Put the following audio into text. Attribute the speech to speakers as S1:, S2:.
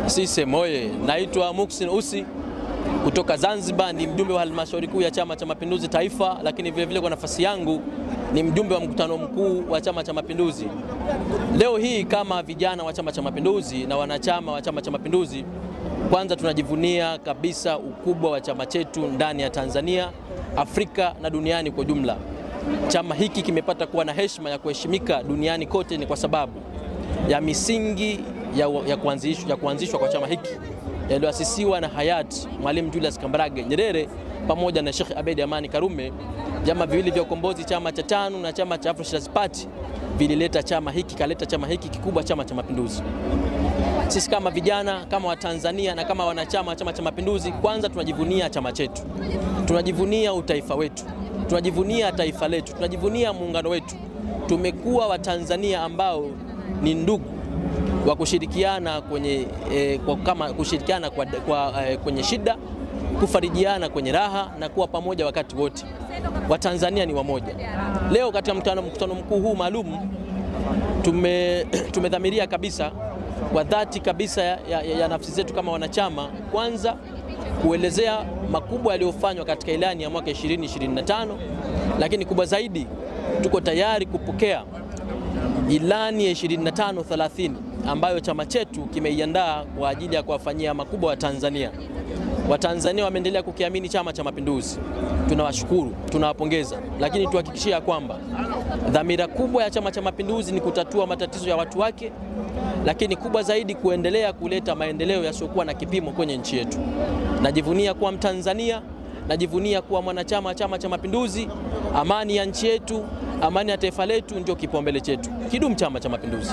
S1: Sisi moye, naitwa Muhsin Ussi kutoka Zanzibar, ni mjumbe wa halmashauri kuu ya Chama cha Mapinduzi Taifa, lakini vile vile kwa nafasi yangu ni mjumbe wa mkutano mkuu wa Chama cha Mapinduzi. Leo hii kama vijana wa Chama cha Mapinduzi na wanachama wa Chama cha Mapinduzi, kwanza tunajivunia kabisa ukubwa wa chama chetu ndani ya Tanzania, Afrika na duniani kwa jumla. Chama hiki kimepata kuwa na heshima ya kuheshimika duniani kote ni kwa sababu ya misingi ya kuanzishwa kwa chama hiki yaliyoasisiwa na hayati Mwalimu Julius Kambarage Nyerere pamoja na Sheikh Abeid Amani Karume. Vyama viwili vya ukombozi, chama cha TANU na chama cha Afro Shirazi Party, kaleta chama hiki kikubwa, Chama cha Mapinduzi. Sisi kama vijana, kama Watanzania na kama wanachama wa Chama cha Mapinduzi, kwanza tunajivunia chama chetu, tunajivunia utaifa wetu, tunajivunia taifa letu, tunajivunia muungano wetu. Tumekuwa Watanzania ambao ni ndugu wa kushirikiana kwenye shida, kufarijiana kwenye raha na kuwa pamoja wakati wote. Watanzania ni wamoja. Leo katika mkutano mkuu huu maalum tumedhamiria kabisa kwa dhati kabisa ya nafsi zetu kama wanachama, kwanza kuelezea makubwa yaliyofanywa katika ilani ya mwaka 2025, lakini kubwa zaidi tuko tayari kupokea ilani ya 25-30 ambayo chama chetu kimeiandaa kwa ajili ya kuwafanyia makubwa wa Tanzania. Watanzania wameendelea kukiamini Chama cha Mapinduzi. Tunawashukuru, tunawapongeza, lakini tuhakikishia kwamba dhamira kubwa ya Chama cha Mapinduzi ni kutatua matatizo ya watu wake, lakini kubwa zaidi kuendelea kuleta maendeleo yasiyokuwa na kipimo kwenye nchi yetu. Najivunia kuwa Mtanzania, najivunia kuwa mwanachama wa Chama cha Mapinduzi. Amani ya nchi yetu, amani ya taifa letu ndio kipaumbele chetu. Kidumu Chama cha Mapinduzi.